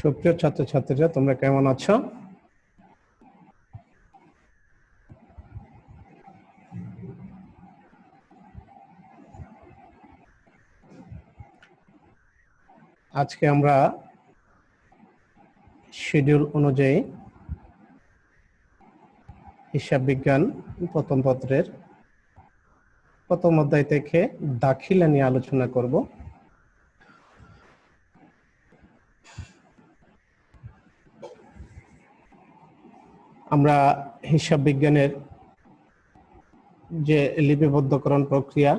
সুপ্রিয় ছাত্রছাত্রীরা, তোমরা কেমন আছো? আজকে আমরা শিডিউল অনুযায়ী হিসাব বিজ্ঞান প্রথম পত্রের প্রথম অধ্যায় থেকে দাখিলা নিয়ে আলোচনা করব। আমরা হিসাব বিজ্ঞানের যে লিপিবদ্ধকরণ প্রক্রিয়া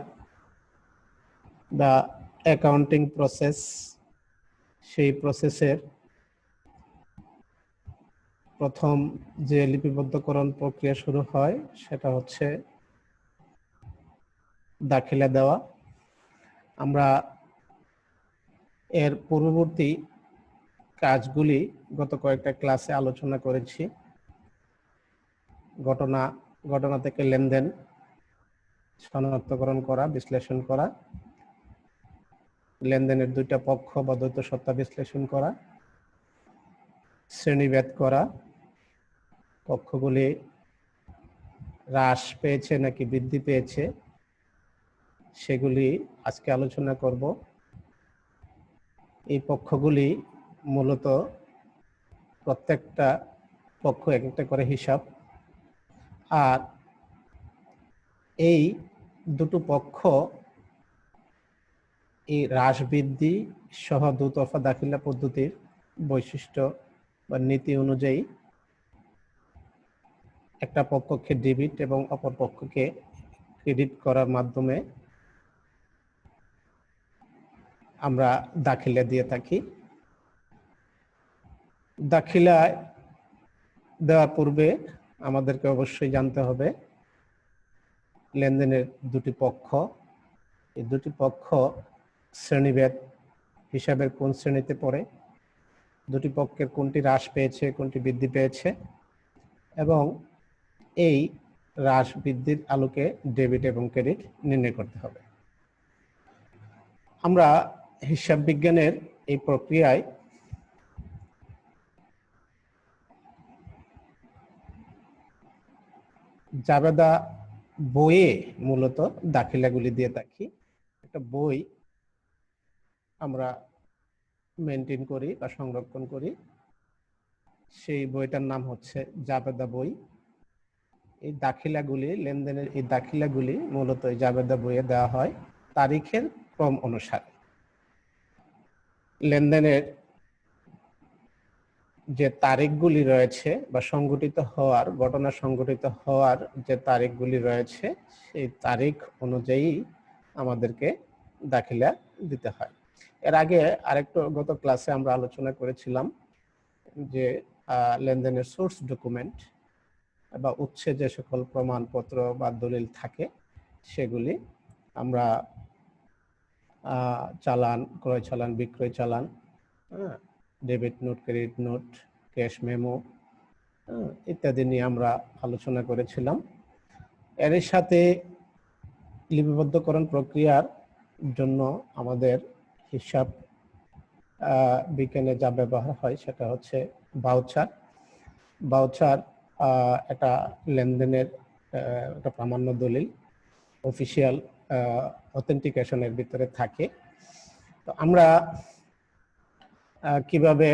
বা অ্যাকাউন্টিং প্রসেস, সেই প্রসেসের প্রথম যে লিপিবদ্ধকরণ প্রক্রিয়া শুরু হয় সেটা হচ্ছে দাখিলা দেওয়া। আমরা এর পূর্ববর্তী কাজগুলি গত কয়েকটা ক্লাসে আলোচনা করেছি। ঘটনা থেকে লেনদেন শনাক্তকরণ করা, বিশ্লেষণ করা, লেনদেনের দুইটা পক্ষ বা দ্বৈত সত্তা বিশ্লেষণ করা, শ্রেণীভেদ করা, পক্ষগুলি হ্রাস পেয়েছে নাকি বৃদ্ধি পেয়েছে সেগুলি আজকে আলোচনা করব। এই পক্ষগুলি মূলত প্রত্যেকটা পক্ষ এক একটা করে হিসাব, আর এই দুটো পক্ষ এই হ্রাস বৃদ্ধি সহ দুতরফা দাখিলা পদ্ধতির বৈশিষ্ট্য বা নীতি অনুযায়ী একটা পক্ষকে ডেবিট এবং অপর পক্ষকে ক্রেডিট করার মাধ্যমে আমরা দাখিলা দিয়ে থাকি। দাখিলা দেওয়ার পূর্বে আমাদেরকে অবশ্যই জানতে হবে লেনদেনের দুটি পক্ষ, এই দুটি পক্ষ শ্রেণীভেদ হিসাবের কোন শ্রেণীতে পড়ে, দুটি পক্ষের কোনটি হ্রাস পেয়েছে কোনটি বৃদ্ধি পেয়েছে, এবং এই হ্রাস বৃদ্ধির আলোকে ডেবিট এবং ক্রেডিট নির্ণয় করতে হবে। আমরা হিসাব বিজ্ঞানের এই প্রক্রিয়ায় জাবেদা বইয়ে মূলত দাখিলাগুলি দিয়ে থাকি। একটা বই আমরা মেনটেন করি বা সংরক্ষণ করি, সেই বইটার নাম হচ্ছে জাবেদা বই। এই দাখিলাগুলি, লেনদেনের এই দাখিলাগুলি মূলত এই জাবেদা বইয়ে দেওয়া হয় তারিখের ক্রম অনুসারে। লেনদেনের যে তারিখগুলি রয়েছে বা সংঘটিত হওয়ার, ঘটনা সংঘটিত হওয়ার যে তারিখগুলি রয়েছে সেই তারিখ অনুযায়ী আমাদেরকে দাখিলা দিতে হয়। এর আগে আরেকটু গত ক্লাসে আমরা আলোচনা করেছিলাম যে লেনদেনের সোর্স ডকুমেন্ট বা উৎসে যে সকল প্রমাণপত্র বা দলিল থাকে সেগুলি আমরা চালান, ক্রয় চালান, বিক্রয় চালান, debit note, credit note, cash memo ইত্যাদি নিয়ে আমরা আলোচনা করেছিলাম। এর সাথে লিপিবদ্ধকরণ প্রক্রিয়ার জন্য আমাদের হিসাব বিজ্ঞানে যা ব্যবহার হয় সেটা হচ্ছে ভাউচার। ভাউচার একটা লেনদেনের একটা প্রামাণ্য দলিল, অফিসিয়াল অথেন্টিকেশনের ভিতরে থাকে। তো আমরা কিভাবে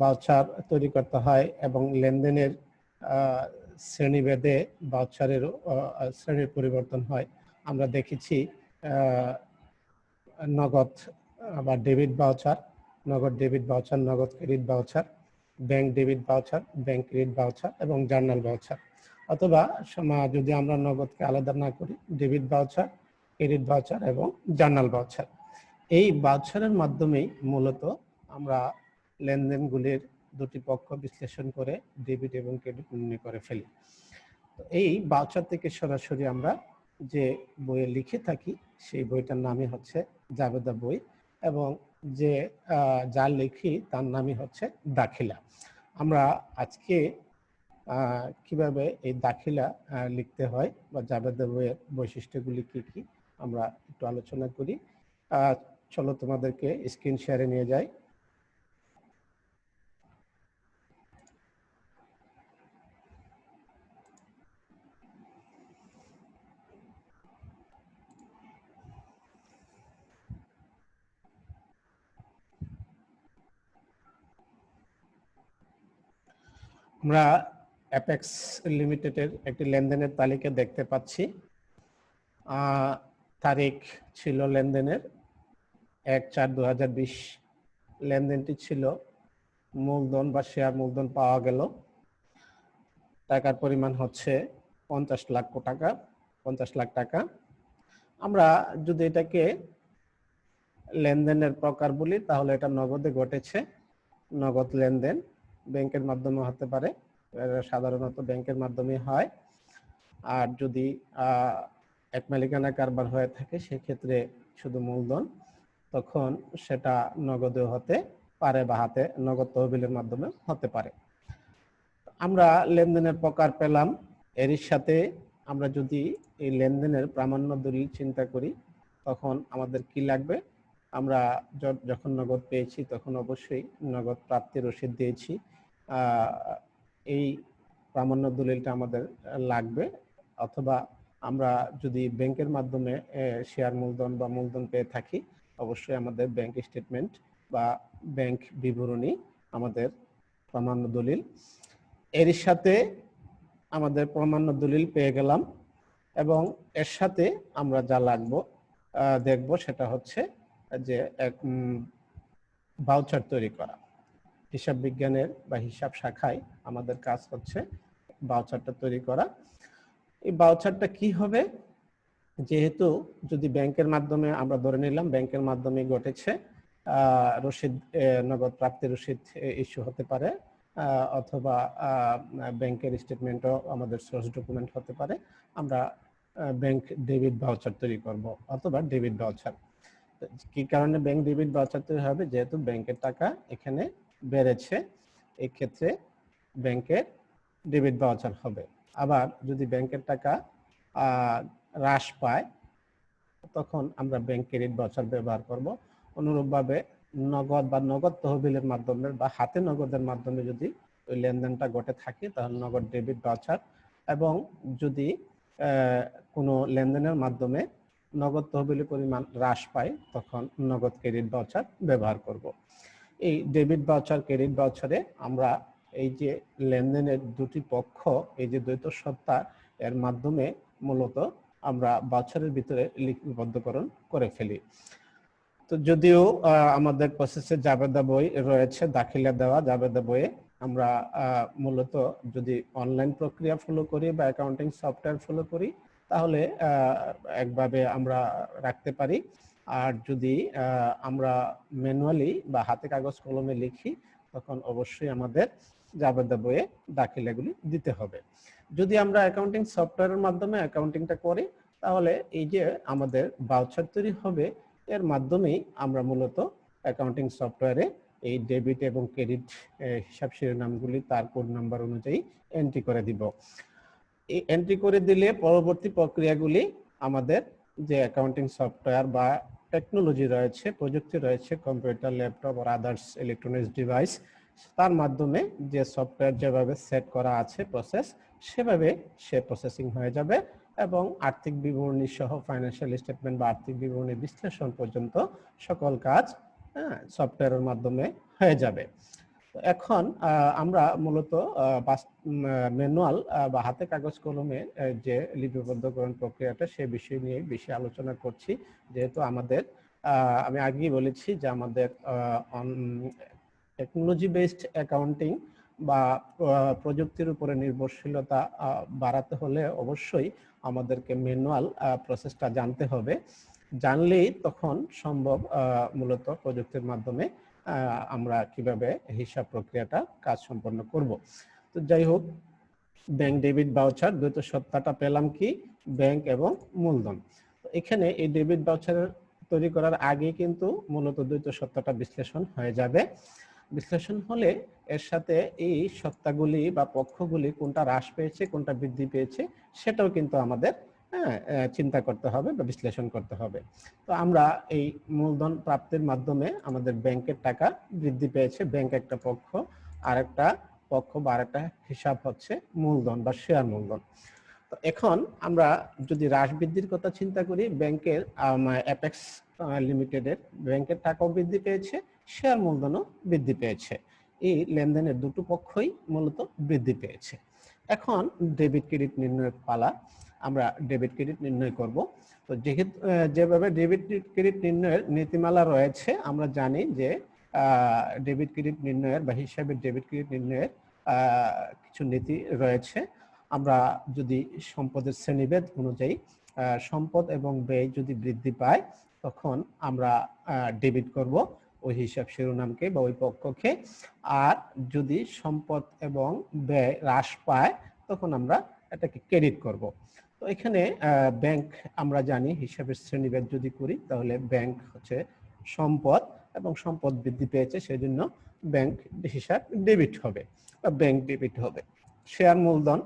ভাউচার তৈরি করতে হয় এবং লেনদেনের শ্রেণীভেদে ভাউচারেরও শ্রেণীর পরিবর্তন হয় আমরা দেখেছি। নগদ বা ডেবিট ভাউচার, নগদ ডেবিট ভাউচার, নগদ credit voucher, bank debit voucher, bank credit voucher এবং জার্নাল ভাউচার। অথবা যদি আমরা নগদকে আলাদা না করি, ডেবিট ভাউচার, ক্রেডিট ভাউচার এবং জার্নাল ভাউচার। এই ভাউচারের মাধ্যমেই মূলত আমরা লেনদেনগুলির দুটি পক্ষ বিশ্লেষণ করে ডেবিট এবং ক্রেডিট নির্ণয় করে ফেলি। এই ভাউচার থেকে সরাসরি আমরা যে বইয়ে লিখে থাকি সেই বইটার নামই হচ্ছে জাবেদা বই, এবং যে যা লিখি তার নামই হচ্ছে দাখিলা। আমরা আজকে কিভাবে এই দাখিলা লিখতে হয় বা জাবেদা বইয়ের বৈশিষ্ট্যগুলি কি কি আমরা একটু আলোচনা করি। চলো তোমাদেরকে স্ক্রিন শেয়ারে নিয়ে যাই। আমরা অ্যাপেক্স লিমিটেডের একটি লেনদেনের তালিকা দেখতে পাচ্ছি। তারিখ ছিল লেনদেনের 1/4/2020। লেনদেনটি ছিল মূলধন বা শেয়ার মূলধন পাওয়া গেল, টাকার পরিমাণ হচ্ছে 50 লাখ টাকা। আমরা যদি এটাকে লেনদেনের প্রকার বলি তাহলে এটা নগদে ঘটেছে। নগদ লেনদেন ব্যাংকের মাধ্যমে হতে পারে, সাধারণত ব্যাংকের মাধ্যমে হয়। আর যদি এক মালিকানা কারবার হয়ে থাকে সেক্ষেত্রে শুধু মূলধন, তখন সেটা নগদে হতে পারে বা হাতে নগদ তহবিলের মাধ্যমে হতে পারে। আমরা লেনদেনের প্রকার পেলাম। এরই সাথে আমরা যদি এই লেনদেনের প্রামাণ্য দলিল চিন্তা করি তখন আমাদের কি লাগবে? আমরা যখন নগদ পেয়েছি তখন অবশ্যই নগদ প্রাপ্তি রসিদ দিয়েছি, এই প্রামাণ্য দলিলটা আমাদের লাগবে। অথবা আমরা যদি ব্যাংকের মাধ্যমে শেয়ার মূলধন বা মূলধন পেয়ে থাকি অবশ্যই আমাদের ব্যাংক স্টেটমেন্ট বা ব্যাংক বিবরণী আমাদের প্রামাণ্য দলিল। এর সাথে আমাদের প্রামাণ্য দলিল পেয়ে গেলাম এবং এর সাথে আমরা যা দেখব সেটা হচ্ছে যে এক ভাউচার তৈরি করা। হিসাব বিজ্ঞানের বা হিসাব শাখায় আমাদের কাজ হচ্ছে ভাউচারটা তৈরি করা। এই ভাউচারটা কি হবে? যেহেতু যদি ব্যাংকের মাধ্যমে আমরা ধরে নিলাম ব্যাংকের মাধ্যমে ঘটেছে, রসিদ নগদ প্রাপ্তি রসিদ ইস্যু হতে পারে, অথবা ব্যাংকের স্টেটমেন্টও আমাদের সোর্স ডকুমেন্ট হতে পারে। আমরা ব্যাংক ডেবিট ভাউচার তৈরি করব অথবা ডেবিট ভাউচার। কি কারণে ব্যাংক ডেবিট ভাউচার তৈরি হবে? যেহেতু ব্যাংকের টাকা এখানে বেড়েছে, এই ক্ষেত্রে ব্যাংকের ডেবিট ভাউচার হবে। আবার যদি ব্যাংকের টাকা হ্রাস পায় তখন আমরা ব্যাংক ক্রেডিট ভাউচার ব্যবহার করব। অনুরূপভাবে নগদ বা নগদ তহবিলের মাধ্যমে বা হাতে নগদের মাধ্যমে যদি ওই লেনদেনটা ঘটে থাকে তাহলে নগদ ডেবিট ভাউচার, এবং যদি কোনো লেনদেনের মাধ্যমে নগদ তহবিলের পরিমাণ হ্রাস পায় তখন নগদ ক্রেডিট ভাউচার ব্যবহার করব। এই ডেবিট ভাউচার ক্রেডিট ভাউচারে আমরা এই যে লেনদেনের দুটি পক্ষ, এই যে দ্বৈত সত্তা, এর মাধ্যমে মূলত আমরা ভাউচারের ভিতরে লিপিবদ্ধকরণ করে ফেলি। তো যদিও আমাদের প্রসেসে জাবেদা বই রয়েছে, দাখিলা দেওয়া জাবেদা বইয়ে আমরা মূলত যদি অনলাইন প্রক্রিয়া ফলো করি বা অ্যাকাউন্টিং সফটওয়্যার ফলো করি তাহলে একভাবে আমরা রাখতে পারি। আর যদি আমরা ম্যানুয়ালি বা হাতে কাগজ কলমে লিখি তখন অবশ্যই আমাদের জাবেদা বইয়ে দাখিলাগুলি দিতে হবে। যদি আমরা অ্যাকাউন্টিং সফটওয়্যারের মাধ্যমে অ্যাকাউন্টিংটা করি তাহলে এই যে আমাদের ভাউচার তৈরি হবে এর মাধ্যমেই আমরা মূলত অ্যাকাউন্টিং সফটওয়্যারে এই ডেবিট এবং ক্রেডিট হিসাব শিরোনামগুলি তার কোড নাম্বার অনুযায়ী এন্ট্রি করে দিব। এই এন্ট্রি করে দিলে পরবর্তী প্রক্রিয়াগুলি আমাদের যে অ্যাকাউন্টিং সফটওয়্যার বা টেকনোলজি রয়েছে, প্রযুক্তি রয়েছে, কম্পিউটার, ল্যাপটপ আর আদার্স ইলেকট্রনিক্স ডিভাইস, তার মাধ্যমে যে সফটওয়্যার যেভাবে সেট করা আছে প্রসেস, সেভাবে সে প্রসেসিং হয়ে যাবে এবং আর্থিক বিবরণী সহ ফাইন্যান্সিয়াল স্টেটমেন্ট বা আর্থিক বিবরণী বিশ্লেষণ পর্যন্ত সকল কাজ সফটওয়্যারের মাধ্যমে হয়ে যাবে। এখন আমরা মূলত ম্যানুয়াল বা হাতে কাগজ কলমে যে লিপিবদ্ধকরণ প্রক্রিয়াটা সে বিষয় নিয়ে বেশি আলোচনা করছি, যেহেতু আমাদের আমি আগেই বলেছি যে আমাদের টেকনোলজি বেসড অ্যাকাউন্টিং বা প্রযুক্তির উপরে নির্ভরশীলতা বাড়াতে হলে অবশ্যই আমাদেরকে ম্যানুয়াল প্রসেসটা জানতে হবে। জানলেই তখন সম্ভব মূলত প্রযুক্তির মাধ্যমে আমরা কিভাবে হিসাব প্রক্রিয়াটা কাজ সম্পন্ন করব। তো যাই হোক, ব্যাংক ডেবিট ভাউচার দ্বৈত সত্তাটা পেলাম কি? ব্যাংক এবং মূলধন। এখানে এই ডেবিট ভাউচার তৈরি করার আগে কিন্তু মূলত দ্বৈত সত্তাটা বিশ্লেষণ হয়ে যাবে। বিশ্লেষণ হলে এর সাথে এই সত্তাগুলি বা পক্ষগুলি কোনটা হ্রাস পেয়েছে কোনটা বৃদ্ধি পেয়েছে সেটাও কিন্তু আমাদের চিন্তা করতে হবে বা বিশ্লেষণ করতে হবে। তো আমরা এই মূলধন প্রাপ্তির মাধ্যমে আমাদের ব্যাংকের টাকা বৃদ্ধি পেয়েছে, ব্যাংক একটা পক্ষ, আর একটা পক্ষ বা আরেকটা হিসাব হচ্ছে মূলধন বা শেয়ার মূলধন। তো এখন আমরা যদি হ্রাস বৃদ্ধির কথা চিন্তা করি, ব্যাংকের অ্যাপেক্স লিমিটেডের ব্যাংকের টাকাও বৃদ্ধি পেয়েছে, শেয়ার মূলধনও বৃদ্ধি পেয়েছে। এই লেনদেনের দুটো পক্ষই মূলত বৃদ্ধি পেয়েছে। এখন ডেবিট ক্রেডিট নির্ণয়ের পালা। আমরা ডেবিট ক্রেডিট নির্ণয় করব। তো যেহেতু যেভাবে ডেবিট ক্রেডিট নির্ণয়ের নীতিমালা রয়েছে, আমরা জানি যে ডেবিট ক্রেডিট নির্ণয়ের বা হিসাবের ডেবিট ক্রেডিট নির্ণয়ের কিছু নীতি রয়েছে। আমরা যদি সম্পদের শ্রেণীভেদ অনুযায়ী সম্পদ এবং ব্যয় যদি বৃদ্ধি পায়, তখন আমরা ডেবিট করব ওই হিসাব শিরোনামকে বা ওই পক্ষকে। আর যদি সম্পদ এবং ব্যয় হ্রাস পায়, তখন আমরা এটাকে ক্রেডিট করব। তো এখানে ব্যাংক, আমরা জানি হিসাবের শ্রেণীভেদ যদি করি, তাহলে ব্যাংক হচ্ছে সম্পদ এবং সম্পদ বৃদ্ধি পেয়েছে, সেজন্য ব্যাংক হিসাব ডেবিট হবে বা ব্যাংক ডেবিট হবে। শেয়ার মূলধন,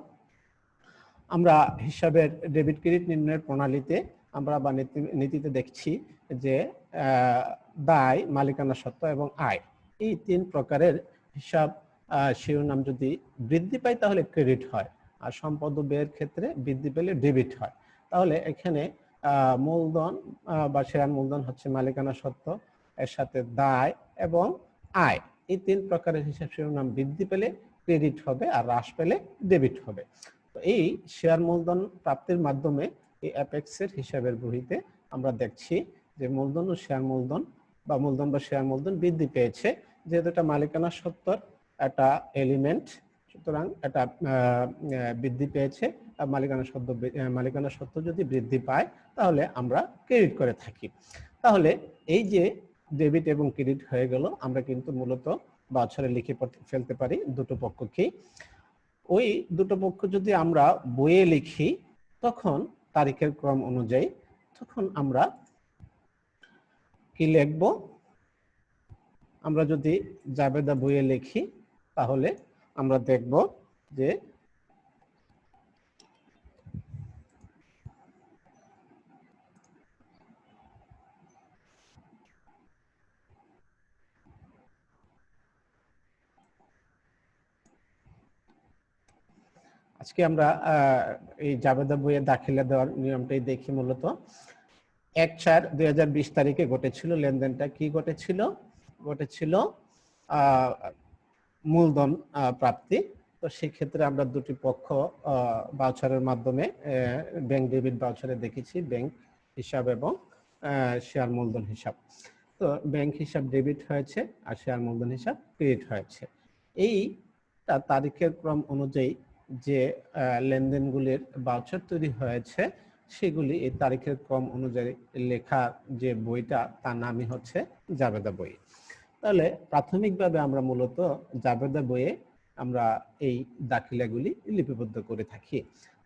আমরা হিসাবের ডেবিট ক্রেডিট নির্ণয়ের প্রণালীতে আমরা বা নীতিতে দেখছি যে দায়, মালিকানা সত্ত্ব এবং আয়, এই 3 প্রকারের হিসাব শিরোনাম যদি বৃদ্ধি পায় তাহলে ক্রেডিট হয়, আর সম্পদ ও ব্যয়ের ক্ষেত্রে বৃদ্ধি পেলে ডেবিট হয়। তাহলে এখানে মূলধন বা শেয়ার মূলধন হচ্ছে মালিকানা সত্ত্ব, এর সাথে দায় এবং আয়, এই 3 প্রকারের হিসাব শিরোনাম বৃদ্ধি পেলে ক্রেডিট হবে আর হ্রাস পেলে ডেবিট হবে। তো এই শেয়ার মূলধন প্রাপ্তির মাধ্যমে এই অ্যাপেক্সের হিসাবের বহিতে আমরা দেখছি যে মূলধন ও শেয়ার মূলধন বা মূলধন বা শেয়ার মূলধন বৃদ্ধি পেয়েছে, যেহেতু এটা মালিকানা সত্ত্বর একটা এলিমেন্ট, সুতরাং এটা বৃদ্ধি পেয়েছে। মালিকানা সত্ত্ব যদি বৃদ্ধি পায় তাহলে আমরা ক্রেডিট করে থাকি। তাহলে এই যে ডেবিট এবং ক্রেডিট হয়ে গেল, আমরা কিন্তু মূলত বাউচারে লিখে ফেলতে পারি দুটো পক্ষকেই। ওই দুটো পক্ষ যদি আমরা বইয়ে লিখি, তখন তারিখের ক্রম অনুযায়ী তখন আমরা কি লিখব? আমরা যদি জাবেদা বইয়ে লিখি, তাহলে আমরা দেখব যে আজকে আমরা এই জাবেদা বইয়ে দাখিলা দেওয়ার নিয়মটাই দেখি। মূলত 1/4/2020 তারিখে ঘটেছিল লেনদেনটা। কি ঘটেছিল? ঘটেছিল মূলধন প্রাপ্তি। তো সেক্ষেত্রে আমরা দুটি পক্ষ বাউচারের মাধ্যমে ব্যাংক ডেবিট বাউচারে দেখেছি, ব্যাংক হিসাব এবং শেয়ার মূলধন হিসাব। তো ব্যাংক হিসাব ডেবিট হয়েছে আর শেয়ার মূলধন হিসাব ক্রেডিট হয়েছে। এই তারিখের ক্রম অনুযায়ী যে লেনদেনগুলির বাউচার তৈরি হয়েছে, সেগুলি এই তারিখের ক্রম অনুযায়ী লেখা যে বইটা, তার নামই হচ্ছে জাবেদা বই। তাহলে প্রাথমিকভাবে আমরা মূলত জাবেদা বইয়ে আমরা এই দাখিলাগুলি লিপিবদ্ধ করে থাকি।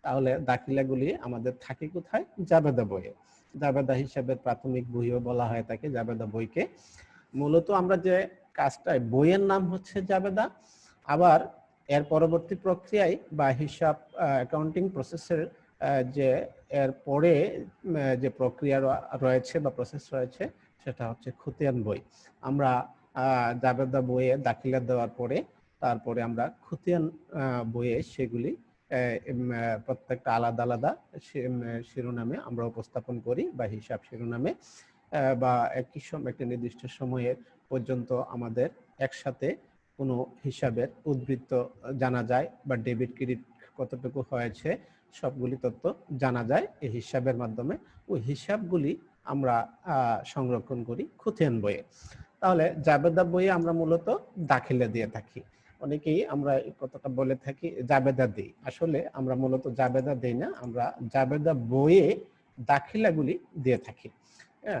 তাহলে দাখিলাগুলি আমাদের থাকে কোথায়? জাবেদা বইয়ে। জাবেদা হিসাবের প্রাথমিক বইও বলা হয় থাকে জাবেদা বইকে। মূলত আমরা যে কাজটা, বইয়ের নাম হচ্ছে জাবেদা, আবার এর পরবর্তী প্রক্রিয়ায় বা হিসাব অ্যাকাউন্টিং প্রসেসের যে এর পরে যে প্রক্রিয়া রয়েছে বা প্রসেস রয়েছে, সেটা হচ্ছে খতিয়ান বই। আমরা জাবেদা বইয়ে দাখিলা দেওয়ার পরে তারপরে আমরা খতিয়ান বইয়ে সেগুলি প্রত্যেকটা আলাদা আলাদা শিরোনামে আমরা উপস্থাপন করি বা হিসাব শিরোনামে, বা একই সময় একটা নির্দিষ্ট সময়ের পর্যন্ত আমাদের একসাথে কোনো হিসাবের উদ্বৃত্ত জানা যায় বা ডেবিট ক্রেডিট কতটুকু হয়েছে, সবগুলি তথ্য জানা যায় এই হিসাবের মাধ্যমে। ওই হিসাবগুলি আমরা সংরক্ষণ করি খতিয়ান বইয়ে। তাহলে জাবেদা বইয়ে আমরা মূলত দাখিলা দিয়ে থাকি। অনেকেই আমরা এই কথাটা বলে থাকি জাবেদা দিই, আসলে আমরা মূলত জাবেদা দেই না, আমরা জাবেদা বইয়ে দাখিলাগুলি দিয়ে থাকি।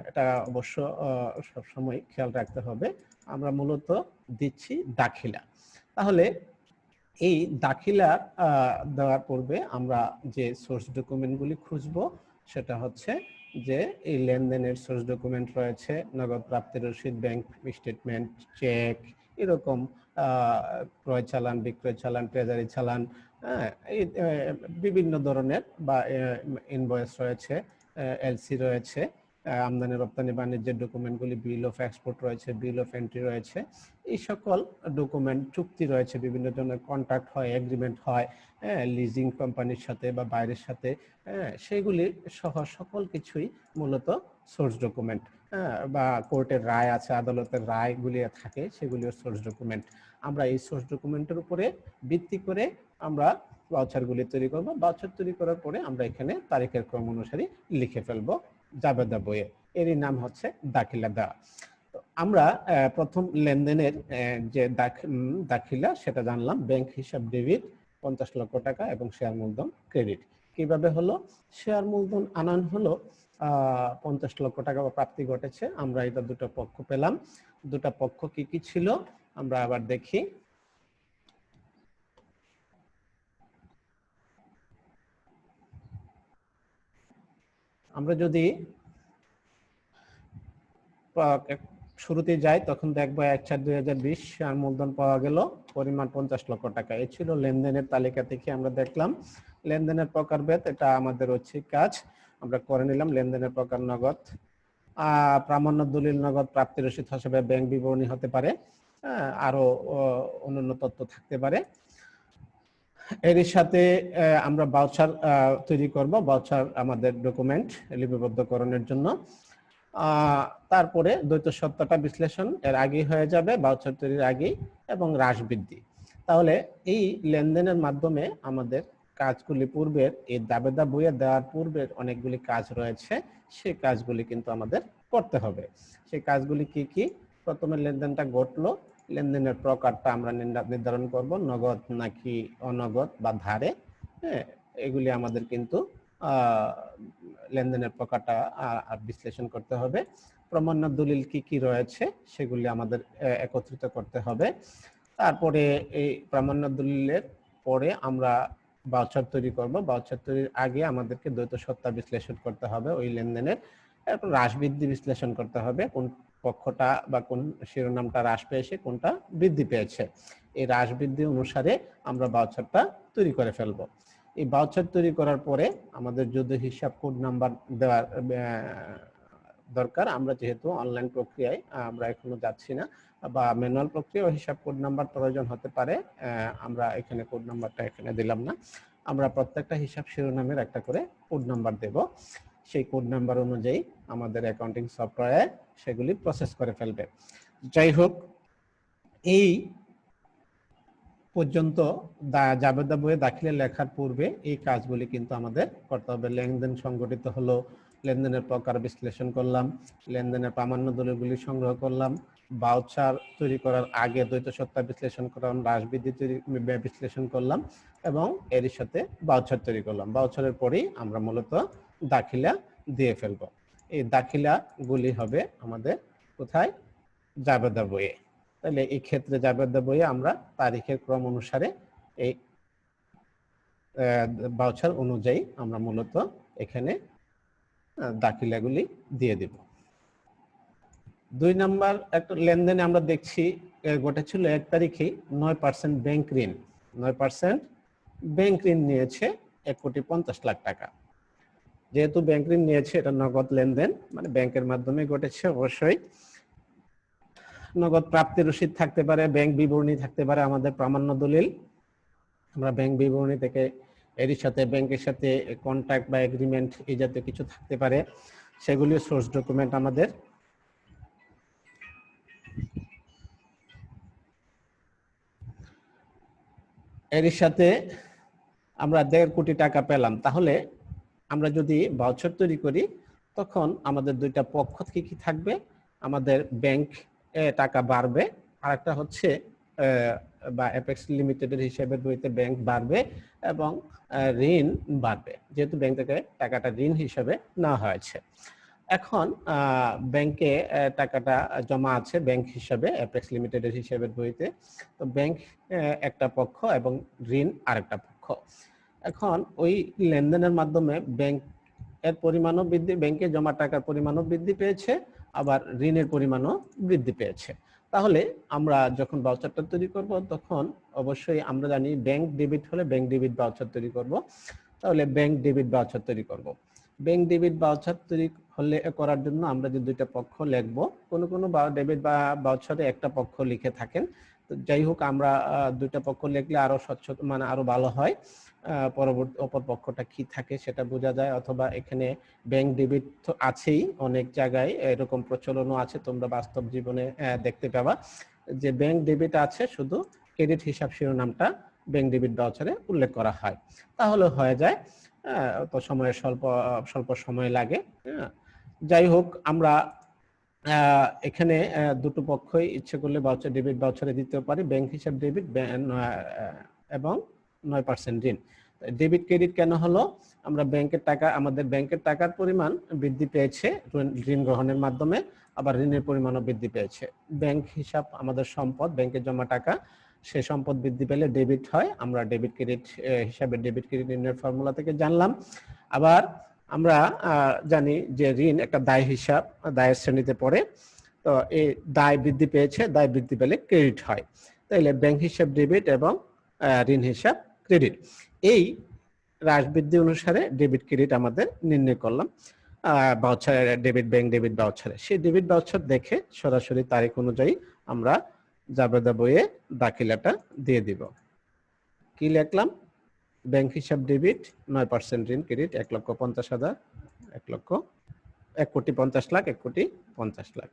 এটা অবশ্য সবসময় খেয়াল রাখতে হবে, আমরা মূলত দিচ্ছি দাখিলা। তাহলে এই দাখিলা দেওয়ার পূর্বে আমরা যে সোর্স ডকুমেন্টগুলি খুঁজবো, সেটা হচ্ছে যে এই লেনদেনের সোর্স ডকুমেন্ট রয়েছে, নগদ প্রাপ্তির রসিদ, ব্যাংক স্টেটমেন্ট, চেক, এরকম ক্রয় চালান, বিক্রয় চালান, ট্রেজারি চালান, এই বিভিন্ন ধরনের বা ইনভয়েস রয়েছে, এলসি রয়েছে, আমদানি রপ্তানি বাণিজ্যের ডকুমেন্টগুলি, বিল অফ এক্সপোর্ট রয়েছে, বিল অফ এন্ট্রি রয়েছে, এই সকল ডকুমেন্ট, চুক্তি রয়েছে, বিভিন্ন ধরনের কন্ট্রাক্ট হয়, এগ্রিমেন্ট হয়, লিজিং কোম্পানির সাথে বা বাইরের সাথে, সেগুলি সহ সকল কিছুই মূলত সোর্স ডকুমেন্ট, বা কোর্টের রায় আছে, আদালতের রায়গুলি থাকে, সেগুলিও সোর্স ডকুমেন্ট। আমরা এই সোর্স ডকুমেন্টের উপরে ভিত্তি করে আমরা ভাউচারগুলি তৈরি করব। ভাউচার তৈরি করার পরে আমরা এখানে তারিখের ক্রম অনুসারে লিখে ফেলবো জাবেদা বইয়ে, এরই নাম হচ্ছে দাখিলা দেওয়া। তো আমরা প্রথম লেনদেনের যে দাখিলা সেটা জানলাম, ব্যাংক হিসাব ডেবিট 50 লক্ষ টাকা এবং শেয়ার মূলধন ক্রেডিট। কিভাবে হলো? শেয়ার মূলধন আনয়ন হলো 50 লক্ষ টাকা প্রাপ্তি ঘটেছে, আমরা এটা দুটো পক্ষ পেলাম। দুটো পক্ষ কি কি ছিল আমরা আবার দেখি। আমরা যদি শুরুতে যাই তখন দেখবো 1/4/2020 শেয়ার মূলধন পাওয়া গেল পরিমাণ 50 লক্ষ টাকা। এই ছিল লেনদেনের তালিকা থেকে আমরা দেখলাম। লেনদেনের প্রকারভেদ এটা আমাদের হচ্ছে কাজ, আমরা করে নিলাম। লেনদেনের প্রকার নগদ, প্রামাণ্য দলিল নগদ, প্রাপ্তি রসিদ হিসেবে ব্যাংক বিবরণী হতে পারে, আরো অন্যান্য তথ্য থাকতে পারে। এর সাথে আমরা ভাউচার তৈরি করব, ভাউচার আমাদের ডকুমেন্ট লিপিবদ্ধকরণের জন্য। তারপরে দ্বৈত সত্যতা বিশ্লেষণ এর আগেই হয়ে যাবে, ভাউচার তৈরির আগেই, এবং হ্রাস বৃদ্ধি। তাহলে এই লেনদেনের মাধ্যমে আমাদের কাজগুলি পূর্বের এই দাবেদা বইয়ে দেওয়ার পূর্বের অনেকগুলি কাজ রয়েছে, সেই কাজগুলি কিন্তু আমাদের করতে হবে। সেই কাজগুলি কি কি? প্রথমে লেনদেনটা ঘটলো, লেনদেনের প্রকারটা আমরা নির্ধারণ করব, নগদ নাকি অনগদ বা ধারে। হ্যাঁ, এগুলি আমাদের কিন্তু লেনদেনের প্রকারটা বিশ্লেষণ করতে হবে। প্রমাণ্য দলিল কি কি রয়েছে সেগুলি আমাদের একত্রিত করতে হবে। তারপরে এই প্রামাণ্য দলিলের পরে আমরা ভাউচার তৈরি করব। ভাউচার তৈরির আগে আমাদেরকে দ্বৈত সত্তা বিশ্লেষণ করতে হবে ওই লেনদেনের। এরপর হ্রাস বৃদ্ধি বিশ্লেষণ করতে হবে, কোন পক্ষটা বা কোন শিরোনামটা হ্রাস পেয়েছে, কোনটা বৃদ্ধি পেয়েছে। এই হ্রাস বৃদ্ধি অনুসারে আমরা ভাউচারটা তৈরি করে ফেলবো। এই ভাউচার তৈরি করার পরে আমাদের যদি হিসাব কোড নাম্বার দেওয়ার দরকার, আমরা যেহেতু অনলাইন প্রক্রিয়ায় আমরা এখনো যাচ্ছি না, বা ম্যানুয়াল প্রক্রিয়া হিসাব কোড নাম্বার প্রয়োজন হতে পারে, আমরা এখানে কোড নাম্বারটা এখানে দিলাম না। আমরা প্রত্যেকটা হিসাব শিরোনামের একটা করে কোড নাম্বার দেব, সেই কোড নাম্বার অনুযায়ী আমাদের অ্যাকাউন্টিং সফটওয়্যার সেগুলি প্রসেস করে ফেলবে। যাই হোক, এই পর্যন্ত জাবেদা বইয়ে দাখিলে লেখার পূর্বে এই কাজগুলি কিন্তু আমাদের করতে হবে। লেনদেন সংগঠিত হলো, লেনদেনের প্রকার বিশ্লেষণ করলাম, লেনদেনের প্রামাণ্য দলিলগুলি সংগ্রহ করলাম, ভাউচার তৈরি করার আগে দ্বৈত সত্তা বিশ্লেষণ করলাম, হ্রাস বৃদ্ধি বিশ্লেষণ করলাম, এবং এর সাথে ভাউচার তৈরি করলাম। ভাউচারের পরেই আমরা মূলত দাখিলা দিয়ে ফেলবো। এই দাখিলাগুলি হবে আমাদের কোথায়? জাবেদা বইয়ে। তাহলে এই ক্ষেত্রে জাবেদা বইয়ে আমরা তারিখের ক্রম অনুসারে এই ভাউচার অনুযায়ী আমরা মূলত এখানে দাখিলাগুলি দিয়ে দিব। 2 নাম্বার একটা লেনদেনে আমরা দেখছি ঘটেছিল 1 তারিখে 9% ব্যাংক ঋণ, 9% ব্যাংক ঋণ নিয়েছে 1,50,00,000 টাকা। যেহেতু ব্যাংক ঋণ নিয়েছে, এটা নগদ লেনদেন, মানে ব্যাংকের মাধ্যমে ঘটেছে, অবশ্যই নগদ প্রাপ্তি রসিদ থাকতে পারে, ব্যাংক বিবরণী থাকতে পারে, আমাদের প্রামাণ্য দলিল। আমরা ব্যাংক বিবরণী থেকে এর সাথে ব্যাংকের সাথে কন্ট্রাক্ট বা এগ্রিমেন্ট এই জাতীয় কিছু থাকতে পারে, সেগুলি সোর্স ডকুমেন্ট আমাদের। এর সাথে আমরা 1.5 কোটি টাকা পেলাম। তাহলে আমরা যদি ভাউচার তৈরি করি তখন আমাদের দুইটা পক্ষ কি কি থাকবে? আমাদের ব্যাংক টাকা বাড়বে, আর একটা হচ্ছে বা অ্যাপেক্স লিমিটেডের হিসেবে বইতে ব্যাংক বাড়বে এবং ঋণ বাড়বে, যেহেতু ব্যাংক থেকে টাকাটা ঋণ হিসেবে নেওয়া হয়েছে। এখন ব্যাংকে টাকাটা জমা আছে ব্যাংক হিসাবে, অ্যাপেক্স লিমিটেডের হিসেবের বইতে। তো ব্যাংক একটা পক্ষ এবং ঋণ আরেকটা পক্ষ। এখন ওই লেনদেনের মাধ্যমে ব্যাংক এর পরিমাণও বৃদ্ধি, ব্যাংকে জমা টাকার পরিমাণও বৃদ্ধি পেয়েছে, আবার ঋণের পরিমাণও বৃদ্ধি পেয়েছে। তাহলে আমরা যখন ভাউচারটা তৈরি করব তখন অবশ্যই আমরা জানি ব্যাংক ডেবিট হলে ব্যাংক ডেবিট ভাউচার তৈরি করব। তাহলে ব্যাংক ডেবিট ভাউচার তৈরি করব। ব্যাংক ডেবিট ভাউচার তৈরি হলে করার জন্য আমরা যে দুইটা পক্ষ লিখব, কোনো ডেবিট বা ভাউচারে একটা পক্ষ লিখে থাকেন। তো যাই হোক, আমরা দুইটা পক্ষ লিখলে আরো স্বচ্ছ, মানে আরো ভালো হয়। পরবর্তী অপর পক্ষটা কি থাকে সেটা বোঝা যায়, অথবা এখানে ব্যাংক ডেবিট তো আছেই, অনেক জায়গায় এরকম প্রচলনও আছে, তোমরা বাস্তব জীবনে দেখতে পাবা। যে ব্যাংক ডেবিট আছে, শুধু ক্রেডিট হিসাব শিরোনামটা ব্যাংক ডেবিট ভাউচারে উল্লেখ করা হয়, তাহলে হয়ে যায়। তো সময়ের স্বল্প সময় লাগে। যাই হোক, আমরা এখানে দুটো পক্ষই ইচ্ছে করলে ভাউচার ডেবিট ভাউচারে দিতে পারি, ব্যাংক হিসাব ডেবিট এবং 9% ঋণ। ডেবিট ক্রেডিট কেন হলো? আমরা ব্যাংকের টাকা, আমাদের ব্যাংকের টাকার পরিমাণ বৃদ্ধি পেয়েছে ঋণ গ্রহণের মাধ্যমে, আবার ঋণের পরিমাণও বৃদ্ধি পেয়েছে। ব্যাংক হিসাব আমাদের সম্পদ, ব্যাংকে জমা টাকা, সে সম্পদ বৃদ্ধি পেলে ডেবিট হয়। আমরা ডেবিট ক্রেডিট হিসাবে ডেবিট ক্রেডিট ঋণের ফর্মুলা থেকে জানলাম। আবার আমরা জানি যে ঋণ একটা দায় হিসাব, দায়ের শ্রেণীতে পড়ে। তো এই দায় বৃদ্ধি পেয়েছে, দায় বৃদ্ধি পেলে ক্রেডিট হয়। তাইলে ব্যাংক হিসাব ডেবিট এবং ঋণ হিসাব ক্রেডিট, এই হ্রাস বৃদ্ধি অনুসারে ডেবিট ক্রেডিট আমাদের নির্ণয় করলাম ভাউচার ডেবিট, ব্যাংক ডেবিট ভাউচারে। সেই ডেবিট ভাউচার দেখে সরাসরি তারিখ অনুযায়ী আমরা জাবেদা বইয়ে দাখিলাটা দিয়ে দিব। কি লিখলাম? ব্যাংক হিসাব ডেবিট 9% ঋণ ক্রেডিট 1,50,000, 1,50,00,000, 1,50,00,000।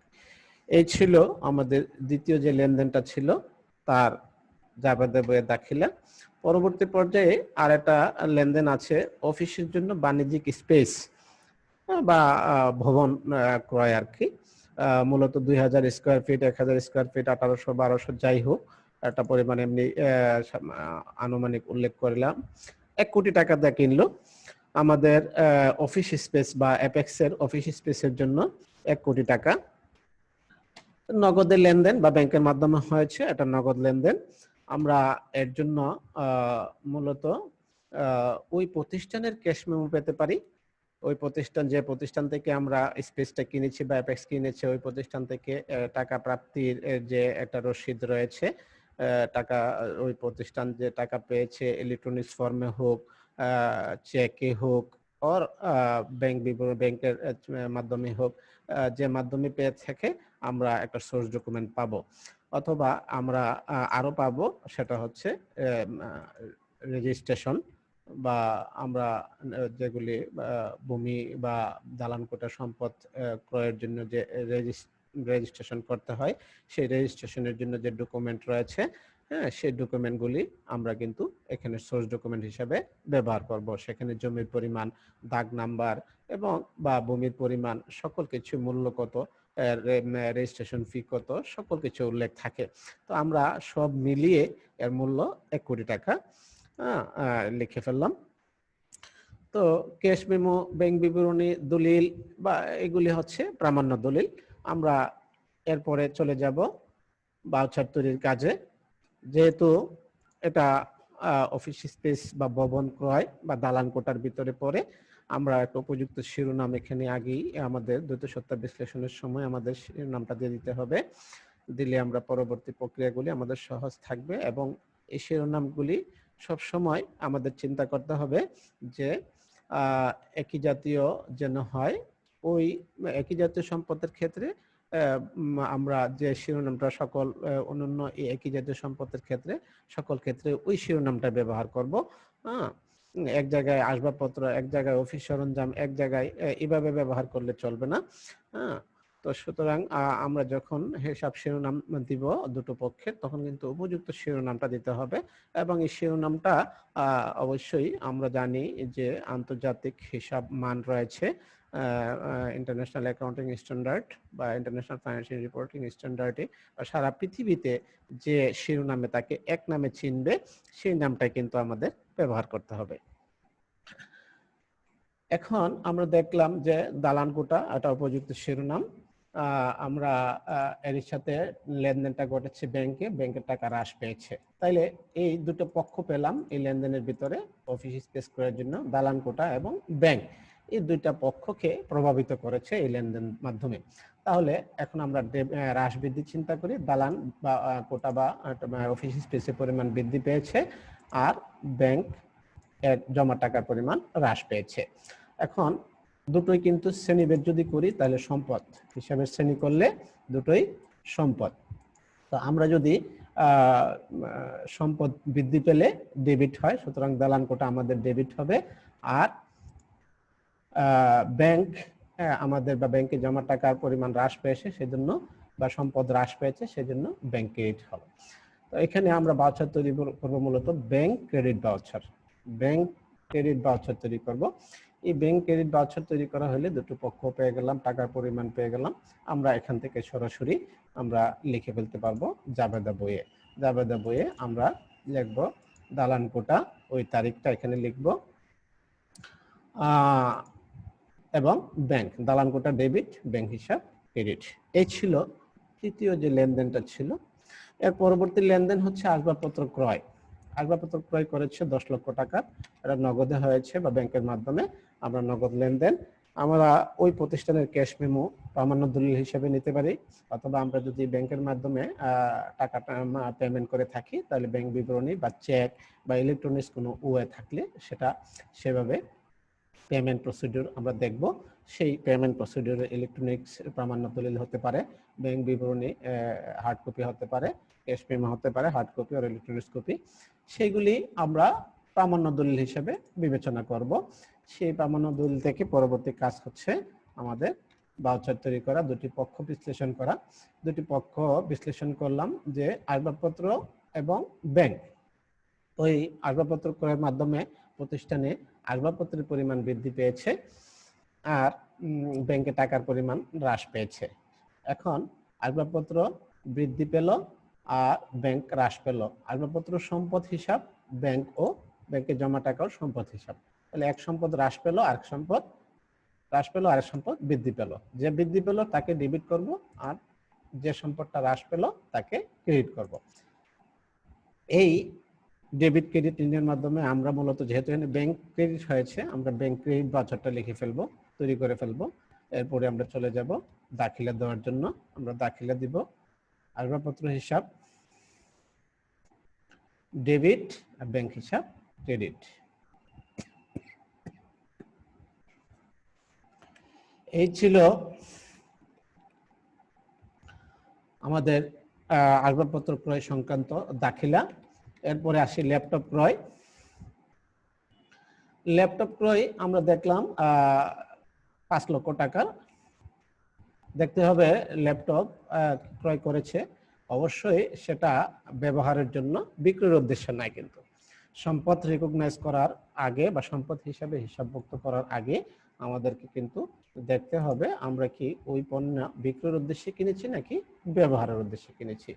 এই ছিল আমাদের দ্বিতীয় যে লেনদেনটা ছিল তার জাবেদা বইয়ে দাখিলা। পরবর্তী পর্যায়ে আর একটা লেনদেন আছে অফিসের জন্য বাণিজ্যিক স্পেস বা ভবন ক্রয় আর কি। মূলত 2000 স্কোয়ার ফিট, 1000 স্কোয়ার ফিট, 1800, 1200 যাই হোক, একটা পরিমাণ এমনি আনুমানিক উল্লেখ করলাম। 1 কোটি টাকা দিয়ে কিনলো। আমাদের অফিস স্পেস বা অ্যাপেক্সের অফিস স্পেসের জন্য 1 কোটি টাকা নগদের লেনদেন বা ব্যাংকের মাধ্যমে হয়েছে, এটা নগদ লেনদেন। আমরা এর জন্য মূলত ওই প্রতিষ্ঠানের ক্যাশ মেমো পেতে পারি। ওই প্রতিষ্ঠান, যে প্রতিষ্ঠান থেকে আমরা স্পেসটা কিনেছি বা অ্যাপেক্স কিনেছে, ওই প্রতিষ্ঠান থেকে টাকা প্রাপ্তির যে একটা রসিদ রয়েছে, টাকা ওই প্রতিষ্ঠান যে টাকা পেয়েছে ইলেকট্রনিক্স ফর্মে হোক, চেকে হোক, অর ব্যাংক বিবরণ ব্যাংকের মাধ্যমে হোক, যে মাধ্যমে পেয়ে থাকে আমরা একটা সোর্স ডকুমেন্ট পাবো। অথবা আমরা আরো পাবো, সেটা হচ্ছে রেজিস্ট্রেশন, বা আমরা যেগুলি ভূমি বা দালান কোটা সম্পদ ক্রয়ের জন্য যে রেজিস্ট্রেশন করতে হয়, সেই রেজিস্ট্রেশনের জন্য যে ডকুমেন্ট রয়েছে, হ্যাঁ, সেই ডকুমেন্টগুলি আমরা কিন্তু এখানে সোর্স ডকুমেন্ট হিসাবে ব্যবহার করব। সেখানে জমির পরিমাণ, দাগ নাম্বার এবং বা ভূমির পরিমাণ, সকল কিছু, মূল্য কত, রেজিস্ট্রেশন ফি কত, সকল কিছু উল্লেখ থাকে। তো আমরা সব মিলিয়ে এর মূল্য 1 কোটি টাকা লিখে ফেললাম। তো ক্যাশ মেমো, ব্যাংক বিবরণী, দলিল বা এগুলি হচ্ছে প্রামাণ্য দলিল। আমরা এরপরে চলে যাব ভাউচার তৈরির কাজে। যেহেতু এটা অফিস স্পেস বা ভবন ক্রয় বা দালান কোটার ভিতরে পড়ে, আমরা একটা উপযুক্ত শিরোনাম এখানে আগেই আমাদের দ্বৈত সত্তা বিশ্লেষণের সময় আমাদের শিরোনামটা দিয়ে দিতে হবে। দিলে আমরা পরবর্তী প্রক্রিয়াগুলি আমাদের সহজ থাকবে। এবং এই শিরোনামগুলি সব সময় আমাদের চিন্তা করতে হবে যে একই জাতীয় যেন হয়। ওই একই জাতীয় সম্পদের ক্ষেত্রে আমরা যে শিরোনামটা সকল অন্যান্য একই জাতীয় সম্পদের ক্ষেত্রে সকল ক্ষেত্রে ওই শিরোনামটা ব্যবহার করব। এক জায়গায় আসবাবপত্র, এক জায়গায় অফিস সরঞ্জাম, এক জায়গায় এভাবে ব্যবহার করলে চলবে না। তো সুতরাং আমরা যখন হিসাব শিরোনাম দিব দুটো পক্ষের, তখন কিন্তু উপযুক্ত শিরোনামটা দিতে হবে। এবং এই শিরোনামটা অবশ্যই আমরা জানি যে আন্তর্জাতিক হিসাব মান রয়েছে, ইন্টারন্যাশনাল অ্যাকাউন্টিং স্ট্যান্ডার্ড বা ইন্টারন্যাশনাল ফাইন্যান্সিয়াল রিপোর্টিং স্ট্যান্ডার্ডে সারা পৃথিবীতে যে শিরোনামে তাকে এক নামে চিনবে, সেই নামটাই কিন্তু আমাদের ব্যবহার করতে হবে। এখন আমরা দেখলাম যে দালান কোটা এটা উপযুক্ত শিরোনাম। আমরা এর সাথে লেনদেনটা ঘটেছে ব্যাংকে, ব্যাংকের টাকা হ্রাস পেয়েছে। তাইলে এই দুটো পক্ষ পেলাম এই লেনদেনের ভিতরে, অফিস স্পেস করার জন্য দালান কোটা এবং ব্যাংক, এই দুইটা পক্ষকে প্রভাবিত করেছে এই লেনদেন মাধ্যমে। তাহলে এখন আমরা হ্রাস বৃদ্ধি চিন্তা করি। দালান বা কোটা বা অফিস স্পেসের পরিমাণ বৃদ্ধি পেয়েছে, আর ব্যাংক এর জমা টাকার পরিমাণ হ্রাস পেয়েছে। এখন দুটোই কিন্তু শ্রেণীভেদ যদি করি, তাহলে সম্পদ হিসাবে শ্রেণী করলে দুটোই সম্পদ। তো আমরা যদি সম্পদ বৃদ্ধি পেলে ডেবিট হয়, সুতরাং দালান কোটা আমাদের ডেবিট হবে। আর ব্যাংক আমাদের বা ব্যাংকে জমা টাকার পরিমাণ হ্রাস পেয়েছে, সেজন্য বা সম্পদ হ্রাস পেয়েছে, সেজন্য ব্যাংক ক্রেডিট হবে। তো এখানে আমরা ভাউচার তৈরি করব মূলত bank credit voucher. Bank credit voucher তৈরি করব। এই ব্যাংক ক্রেডিট ভাউচার তৈরি করা হলে দুটো পক্ষ পেয়ে গেলাম, টাকার পরিমাণ পেয়ে গেলাম। আমরা এখান থেকে সরাসরি আমরা লিখে ফেলতে পারবো জাবেদা বইয়ে। জাবেদা বইয়ে আমরা লিখব দালান কোটা, ওই তারিখটা এখানে লিখব, এবং ব্যাংক দালান কোটা ডেবিট, ব্যাংক হিসাব ক্রেডিট। এই ছিল তৃতীয় যে লেনদেনটা ছিল। এর পরবর্তী লেনদেন হচ্ছে আসবাবপত্র ক্রয়। আসবাবপত্র ক্রয় করেছে 10 লক্ষ টাকা, এটা নগদে হয়েছে বা ব্যাংকের মাধ্যমে আমরা নগদ লেনদেন। আমরা ওই প্রতিষ্ঠানের ক্যাশ মেমো প্রামাণ্য দলিল হিসেবে নিতে পারি, অথবা আমরা যদি ব্যাংকের মাধ্যমে টাকাটা পেমেন্ট করে থাকি তাহলে ব্যাংক বিবরণী বা চেক বা ইলেকট্রনিক্স কোনো ওয়ে থাকলে সেটা সেভাবে পেমেন্ট প্রসিডিউর আমরা দেখব। সেই পেমেন্ট প্রসিডিউরে ইলেকট্রনিক্স প্রামাণ্য দলিল হতে পারে, ব্যাংক বিবরণী হার্ড কপি হতে পারে, ক্যাশ মেমো হতে পারে হার্ড কপি আর ইলেকট্রনিক্স কপি। সেগুলি আমরা প্রামাণ্য দলিল হিসেবে বিবেচনা করব। সেই প্রামাণ্য দলিল থেকে পরবর্তী কাজ হচ্ছে আমাদের ভাউচার তৈরি করা, দুটি পক্ষ বিশ্লেষণ করা। দুটি পক্ষ বিশ্লেষণ করলাম যে আসবাবপত্র এবং ব্যাংক। ওই আসবাবপত্র ক্রয়ের মাধ্যমে প্রতিষ্ঠানে আসবাবপত্রের পরিমাণ বৃদ্ধি পেয়েছে আর ব্যাংকে টাকার পরিমাণ হ্রাস পেয়েছে। এখন আসবাবপত্র বৃদ্ধি পেল আর ব্যাংক হ্রাস পেল। আসবাবপত্র সম্পদ হিসাব ব্যাংক ও ব্যাংকে জমা টাকাও সম্পদ হিসাব। তাহলে এক সম্পদ হ্রাস পেল, আরেক সম্পদ হ্রাস পেল, আরেক সম্পদ বৃদ্ধি পেল। যে বৃদ্ধি পেল তাকে ডেবিট করব, আর যে সম্পদটা হ্রাস পেল তাকে ক্রেডিট করব। এই ডেবিট ক্রেডিট ঋণের মাধ্যমে আমরা মূলত, যেহেতু এখানে ব্যাংক ক্রেডিট হয়েছে, আমরা ব্যাংক ক্রেডিট ভাউচারটা লিখে ফেলবো, তৈরি করে ফেলবো। এরপরে আমরা চলে যাব দাখিলা দেওয়ার জন্য। আমরা দাখিলা দিব আসবাবপত্র হিসাব ডেবিট আর ব্যাংক হিসাব ক্রেডিট। এই ছিল আমাদের আসবাবপত্র ক্রয় সংক্রান্ত দাখিলা। এরপরে আসি ল্যাপটপ ক্রয়। ল্যাপটপ ক্রয় আমরা দেখলাম 5 লক্ষ টাকা। দেখতে হবে ল্যাপটপ ক্রয় করেছে, অবশ্যই সেটা ব্যবহারের জন্য, বিক্রির উদ্দেশ্যে নয়। কিন্তু সম্পদ রিকগনাইজ করার আগে বা সম্পদ হিসাবে হিসাবভুক্ত করার আগে আমাদেরকে কিন্তু দেখতে হবে আমরা কি ওই পণ্য বিক্রির উদ্দেশ্যে কিনেছি নাকি ব্যবহারের উদ্দেশ্যে কিনেছি।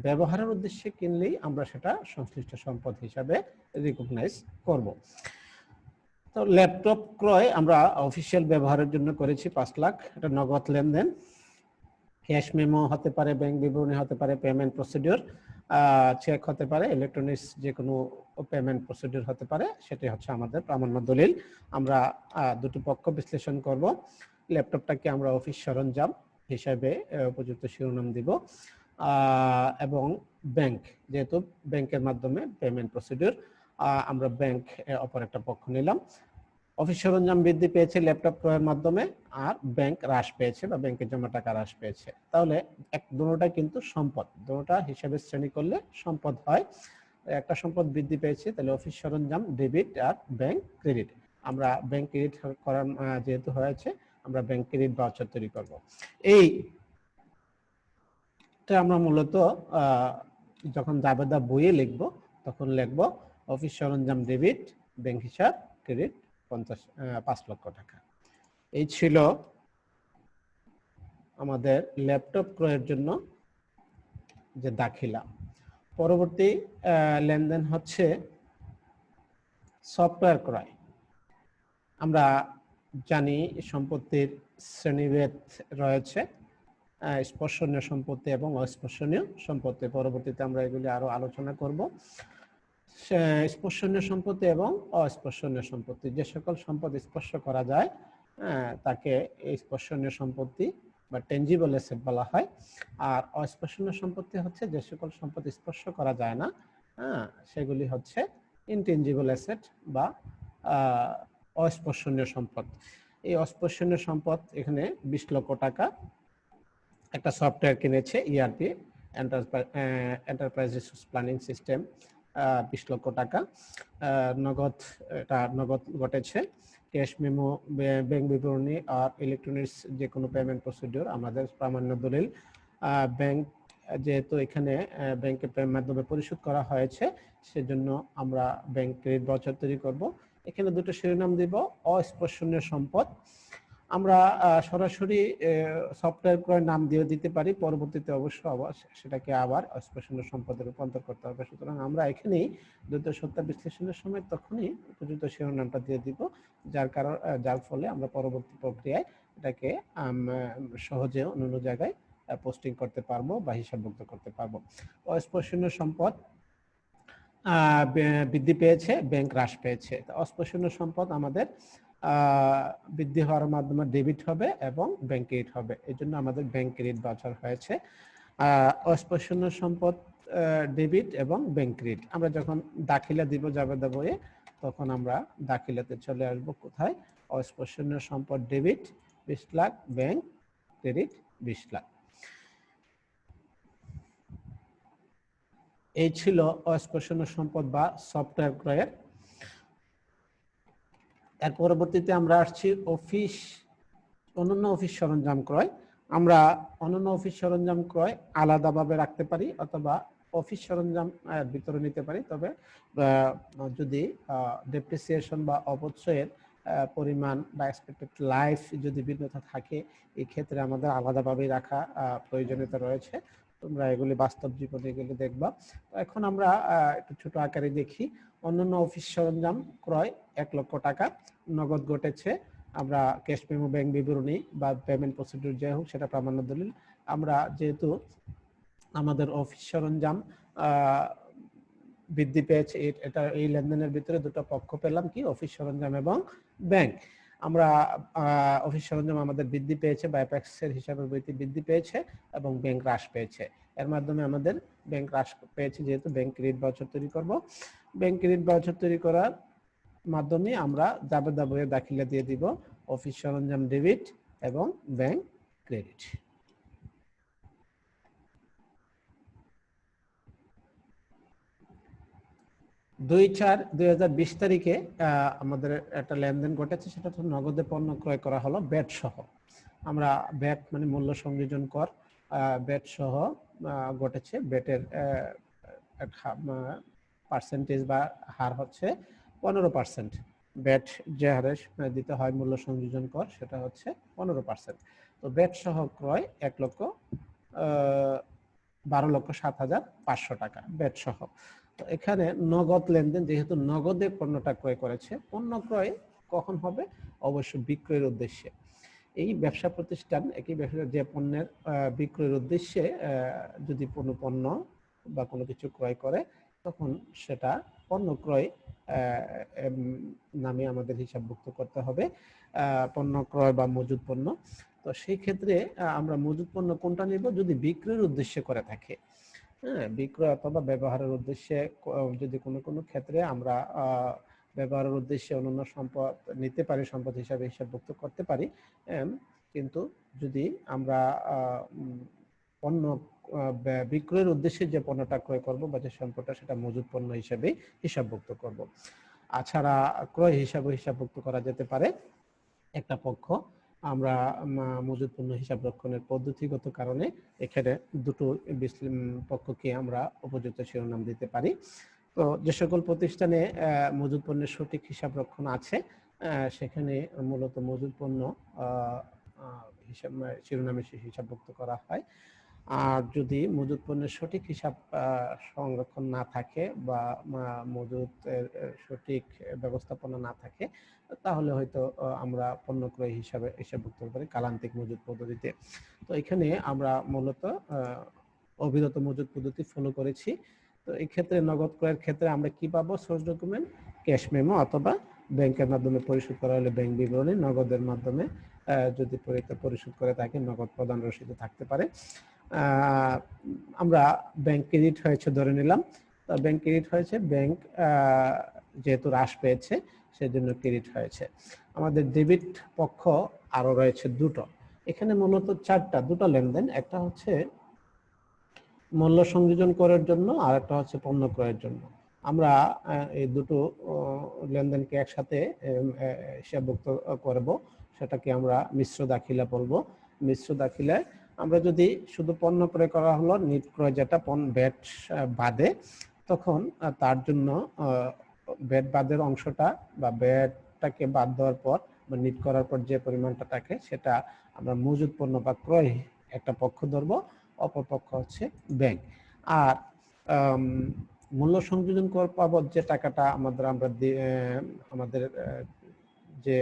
ব্যবহারের উদ্দেশ্যে কিনলেই আমরা সেটা সংশ্লিষ্ট সম্পদ হিসাবে রিকগনাইজ করব। তো ল্যাপটপ ক্রয় আমরা অফিসিয়াল ব্যবহারের জন্য করেছি 5 লাখ, এটা নগদ লেনদেন। ক্যাশ মেমো হতে পারে, ব্যাংক বিবরণী হতে পারে, পেমেন্ট প্রসিডিউর, চেক হতে পারে, ইলেকট্রনিক্স যে কোনো পেমেন্ট প্রসিডিউর হতে পারে, সেটাই হচ্ছে আমাদের প্রামাণ্য দলিল। আমরা দুটো পক্ষ বিশ্লেষণ করব। ল্যাপটপটাকে আমরা অফিস সরঞ্জাম হিসাবে উপযুক্ত শিরোনাম দিব, এবং ব্যাংক, যেহেতু ব্যাংকের মাধ্যমে পেমেন্ট প্রসিডিউর, আমরা ব্যাংক অপর একটা পক্ষ নিলাম। অফিস সরঞ্জাম বৃদ্ধি পেয়েছে ল্যাপটপ ক্রয়ের মাধ্যমে, আর ব্যাংক হ্রাস পেয়েছে বা ব্যাংকের জমা টাকা হ্রাস পেয়েছে। তাহলে দুটোটা কিন্তু সম্পদ, দুটোটা হিসাবে শ্রেণী করলে সম্পদ হয়। একটা সম্পদ বৃদ্ধি পেয়েছে, তাহলে অফিস সরঞ্জাম ডেবিট আর ব্যাংক ক্রেডিট। আমরা ব্যাংক ক্রেডিট করার যেহেতু হয়েছে, আমরা ব্যাংক ক্রেডিট ভাউচার তৈরি করব। এইটা আমরা মূলত যখন জাবেদা বইয়ে লিখব তখন লিখব অফিস সরঞ্জাম ডেবিট, ব্যাংক হিসাব ক্রেডিট 5 লক্ষ টাকা। এই ছিল আমাদের ল্যাপটপ ক্রয়ের জন্য যে দাখিলা। পরবর্তী লেনদেন হচ্ছে সফটওয়্যার ক্রয়। আমরা জানি সম্পত্তির শ্রেণীভেদ রয়েছে, স্পর্শনীয় সম্পত্তি এবং অস্পর্শনীয় সম্পত্তি। পরবর্তীতে আমরা এগুলি আরো আলোচনা করব। স্পর্শনীয় সম্পত্তি এবং অস্পর্শনীয় সম্পত্তি, যে সকল সম্পদ স্পর্শ করা যায় তাকে স্পর্শনীয় সম্পত্তি বা টেনজিবল অ্যাসেট বলা হয়। আর অস্পর্শনীয় সম্পত্তি হচ্ছে যে সকল সম্পদ স্পর্শ করা যায় না, সেগুলি হচ্ছে ইনটেনজিবল অ্যাসেট বা অস্পর্শনীয় সম্পদ। এই অস্পর্শনীয় সম্পদ এখানে 20 লক্ষ টাকা। একটা সফটওয়্যার কিনেছে, ERP, enterprise resource planning system, 20 লক্ষ টাকা নগদ, এটা নগদ ঘটেছে। ক্যাশ মেমো, ব্যাংক বিবরণী আর ইলেকট্রনিক্স যে কোনো পেমেন্ট প্রসিডিউর আমাদের প্রামাণ্য দলিল ব্যাংক যেহেতু এখানে ব্যাংকের মাধ্যমে পরিশোধ করা হয়েছে, সেজন্য আমরা ব্যাংক ক্রেডিট ভাউচার তৈরি করব। এখানে দুটো শিরোনাম দিব, অস্পর্শনীয় সম্পদ। আমরা সরাসরি সফটওয়্যার ক্রয় নাম দিয়ে দিতে পারি, পরবর্তীতে অবশ্য সেটাকে আবার অস্পর্শনীয় সম্পদে রূপান্তর করতে হবে। সুতরাং আমরা এখানেই দ্বৈত সত্তা বিশ্লেষণের সময় তখনই উপযুক্ত শিরোনামটা দিয়ে দিব, যার ফলে আমরা পরবর্তী প্রক্রিয়ায় এটাকে সহজে অন্য জায়গায় পোস্টিং করতে পারবো বা হিসাবভুক্ত করতে পারবো। অস্পর্শনীয় সম্পদ বৃদ্ধি পেয়েছে, ব্যাংক হ্রাস পেয়েছে। অস্পর্শনীয় সম্পদ আমাদের বৃদ্ধি হওয়ার মাধ্যমে ডেবিট হবে এবং ব্যাংক ক্রেডিট হবে, এই জন্য আমাদের ব্যাংক ক্রেডিট ভাউচার হয়েছে। অস্পর্শনীয় সম্পদ ডেবিট এবং ব্যাংক ক্রেডিট আমরা যখন দাখিলা দিব জাবেদা বইয়ে, তখন আমরা দাখিলাতে চলে আসবো কোথায়, অস্পর্শনীয় সম্পদ debit 20 lakh, bank credit 20 lakh. এই ছিল অস্পর্শনীয় সম্পদ বা সফটওয়্যার ক্রয়ের। এর পরবর্তীতে আমরা আসছি অনন্য অফিস সরঞ্জাম ক্রয়। আমরা অনন্য অফিস সরঞ্জাম ক্রয় আলাদাভাবে রাখতে পারি অথবা অফিস সরঞ্জাম ভিতরে নিতে পারি, তবে যদি ডেপ্রিসিয়েশন বা অপচয়ের পরিমাণ বা এক্সপেক্টেড লাইফ যদি ভিন্নতা থাকে, এই ক্ষেত্রে আমাদের আলাদাভাবে রাখা প্রয়োজনীয়তা রয়েছে। তোমরা এগুলি বাস্তব জীবনে এগুলি দেখবা। এখন আমরা একটু ছোট আকারে দেখি। অন্যান্য অফিস সরঞ্জাম ক্রয় 1 লক্ষ টাকা নগদ ঘটেছে। আমরা ক্যাশ মেমো, ব্যাংক বিবরণী বা পেমেন্ট প্রসিডিউর যাই হোক সেটা প্রামাণ্য দলিল। আমরা যেহেতু আমাদের অফিস সরঞ্জাম বৃদ্ধি পেয়েছে, এটা এই লেনদেনের ভিতরে দুটো পক্ষ পেলাম, কি অফিস সরঞ্জাম এবং ব্যাংক। আমরা অফিস সরঞ্জাম আমাদের বৃদ্ধি পেয়েছে বা অ্যাপেক্সের হিসাবের বৃদ্ধি পেয়েছে এবং ব্যাংক হ্রাস পেয়েছে। এর মাধ্যমে আমাদের ব্যাংক হ্রাস পেয়েছে, যেহেতু ব্যাংক ক্রেডিট ভাউচার তৈরি করব। ব্যাংক ক্রেডিট ভাউচার তৈরি করার মাধ্যমে আমরা জাবেদা বইয়ে দাখিলা দিয়ে দিব অফিস সরঞ্জাম ডেবিট এবং ব্যাংক ক্রেডিট। দুই 4/2020 তারিখে আমাদের একটা লেনদেন ঘটেছে, সেটা হচ্ছে নগদে পণ্য ক্রয় করা হলো ব্যাট সহ। আমরা ব্যাট মানে মূল্য সংযোজন কর, ব্যাট সহ ঘটেছে। ব্যাটের পার্সেন্টেজ বা হার হচ্ছে 15%। ব্যাট যে হারে দিতে হয় মূল্য সংযোজন কর, সেটা হচ্ছে 15%। তো ব্যাট সহ ক্রয় 12,07,500 টাকা ব্যাট সহ। তো এখানে নগদ লেনদেন, যেহেতু নগদে পণ্যটা ক্রয় করেছে, পণ্য ক্রয় কখন হবে, অবশ্যই বিক্রয়ের উদ্দেশ্যে। এই ব্যবসা প্রতিষ্ঠান একই ব্যবসা যে পণ্যের বিক্রয়ের উদ্দেশ্যে যদি কোনো পণ্য বা কোনো কিছু ক্রয় করে, তখন সেটা পণ্য ক্রয় নামে আমাদের হিসাবভুক্ত করতে হবে, পণ্য ক্রয় বা মজুদ পণ্য। তো সেই ক্ষেত্রে আমরা মজুদ পণ্য কোনটা নিব, যদি বিক্রয়ের উদ্দেশ্যে করে থাকে। হ্যাঁ, বিক্রয় অথবা ব্যবহারের উদ্দেশ্যে যদি কোনো ক্ষেত্রে আমরা ব্যবহারের উদ্দেশ্যে অন্যান্য সম্পদ নিতে পারি, সম্পদ হিসাবে হিসাবভুক্ত করতে পারি। কিন্তু যদি আমরা পণ্য বিক্রয়ের উদ্দেশ্যে যে পণ্যটা ক্রয় করব বা যে সম্পদটা, সেটা মজুদ পণ্য হিসাবে হিসাবভুক্ত করব। এছাড়া ক্রয় হিসাবে হিসাবভুক্ত করা যেতে পারে একটা পক্ষ। আমরা মজুদ পণ্য হিসাব রক্ষণের পদ্ধতিগত কারণে এখানে দুটো পক্ষকে আমরা উপযুক্ত শিরোনাম দিতে পারি। তো যে সকল প্রতিষ্ঠানে মজুদ পণ্যের সঠিক হিসাব রক্ষণ আছে, সেখানে মূলত মজুদ পণ্য হিসাব শিরোনামে হিসাবভুক্ত করা হয়। আর যদি মজুদ পণ্যের সঠিক হিসাব সংরক্ষণ না থাকে বা মজুদের সঠিক ব্যবস্থাপনা না থাকে, তাহলে হয়তো আমরা পণ্য ক্রয় হিসাবে হিসাবভুক্ত করি কালান্তিক মজুদ পদ্ধতিতে। তো এখানে আমরা মূলত অবিরত মজুদ পদ্ধতি ফলো করেছি। তো এই ক্ষেত্রে নগদ ক্রয়ের ক্ষেত্রে আমরা কি পাবো, সোর্স ডকুমেন্ট, ক্যাশ মেমো অথবা ব্যাংকের মাধ্যমে পরিশোধ করা হলে ব্যাংক বিবরণী, নগদের মাধ্যমে যদি পরিশোধ করে থাকে নগদ প্রদান রসিদ থাকতে পারে। আমরা ব্যাংক ক্রেডিট হয়েছে ধরে নিলাম, ব্যাংক ক্রেডিট হয়েছে, ব্যাংক যেহেতু হ্রাস পেয়েছে সেজন্য ক্রেডিট হয়েছে। আমাদের ডেবিট পক্ষ আরো রয়েছে দুটো, এখানে মূলত দুটো লেনদেন, একটা হচ্ছে মূল্য সংযোজন করার জন্য আর একটা হচ্ছে পণ্য ক্রয়ের জন্য। আমরা এই দুটো লেনদেনকে একসাথে হিসাবভুক্ত করব, সেটাকে আমরা মিশ্র দাখিলা বলবো। মিশ্র দাখিলায় আমরা যদি শুধু পণ্য ক্রয় করা হলো নিট ক্রয় যেটা ভ্যাট বাদে, তখন তার জন্য ভ্যাট বাদের অংশটা বা ভ্যাটটাকে বাদ দেওয়ার পর বা নিট করার পর যে পরিমাণটা থাকে সেটা আমরা মজুদ পণ্য বা ক্রয় একটা পক্ষ ধরবো, অপর পক্ষ হচ্ছে ব্যাংক। আর মূল্য সংযোজন কর বাবদ যে টাকাটা আমাদের যে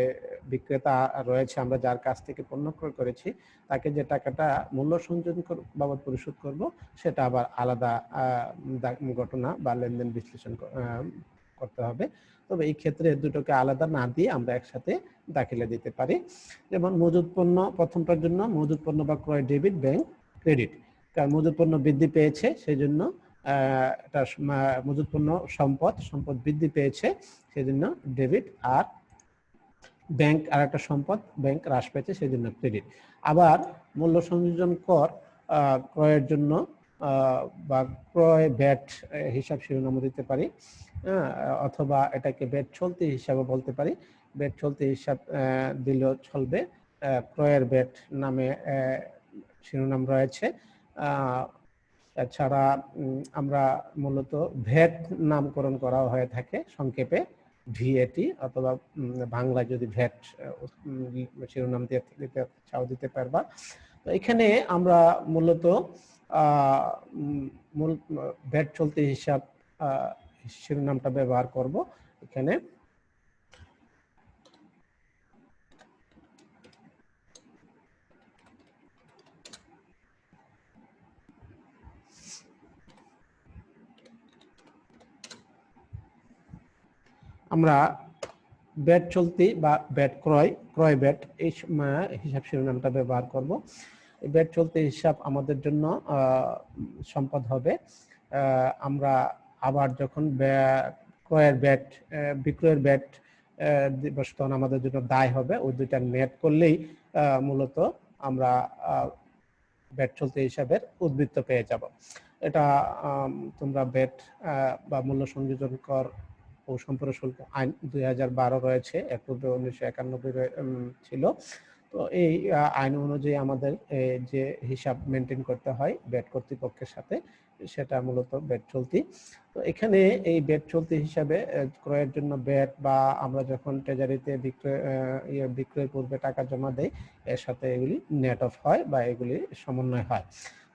বিক্রেতা রয়েছে, আমরা যার কাছ থেকে পণ্য ক্রয় করেছি তাকে যে টাকাটা মূল্য সংযোজন বাবদ পরিশোধ করব, সেটা আবার আলাদা ঘটনা বা লেনদেন বিশ্লেষণ করতে হবে। তবে এই ক্ষেত্রে দুটোকে আলাদা না দিয়ে আমরা একসাথে দাখিলা দিতে পারি। যেমন মজুদ পণ্য, প্রথমটার জন্য মজুদ পণ্য বা ক্রয় ডেবিট, ব্যাংক ক্রেডিট। কারণ মজুদ পণ্য বৃদ্ধি পেয়েছে, সেই জন্য এটা মজুদ পণ্য সম্পদ বৃদ্ধি পেয়েছে, সেই জন্য ডেবিট। আর ব্যাংক আর একটা সম্পদ, ব্যাংক হ্রাস পেয়েছে, সেই জন্য ক্রেডিট। আবার মূল্য সংযোজন কর ক্রয়ের জন্য বা ক্রয় ভ্যাট হিসাব শিরোনামও দিতে পারি, অথবা এটাকে ভ্যাট চলতি হিসাবে বলতে পারি। ভ্যাট চলতি হিসাব দিলেও চলবে। ক্রয়ের ভ্যাট নামে শিরোনাম রয়েছে। এছাড়া আমরা মূলত ভ্যাট নামকরণ করা হয়ে থাকে সংক্ষেপে ভিএটি, অথবা বাংলা যদি ভ্যাট শিরোনাম দিয়ে দিতে পারবা। তো এখানে আমরা মূলত ভ্যাট চলতি হিসাব শিরোনামটা ব্যবহার করব। এখানে আমরা ভ্যাট চলতি বা ভ্যাট ক্রয় ভ্যাট এই হিসাব শিরোনামটা ব্যবহার করব। ভ্যাট চলতি হিসাব আমাদের জন্য সম্পদ হবে। আমরা আবার যখন ক্রয়ের ভ্যাট বিক্রয়ের ভ্যাট দিবস তখন আমাদের জন্য দায় হবে। ওই দুইটা নেট করলেই মূলত আমরা ভ্যাট চলতি হিসাবের উদ্বৃত্ত পেয়ে যাব। এটা তোমরা ভ্যাট বা মূল্য সংযোজন কর ও সম্প্রসারণ শুল্ক আইন 2012 রয়েছে, এর পূর্বে 1991 ছিল। তো এই আইন অনুযায়ী আমাদের যে হিসাব মেনটেন করতে হয় ভ্যাট কর্তৃপক্ষের সাথে, সেটা মূলত ভ্যাট চলতি। তো এখানে এই ভ্যাট চলতি হিসাবে ক্রয়ের জন্য ভ্যাট বা আমরা যখন ট্রেজারিতে বিক্রয়ের পূর্বে টাকা জমা দেই, এর সাথে এগুলি নেট অফ হয় বা এগুলি সমন্বয় হয়।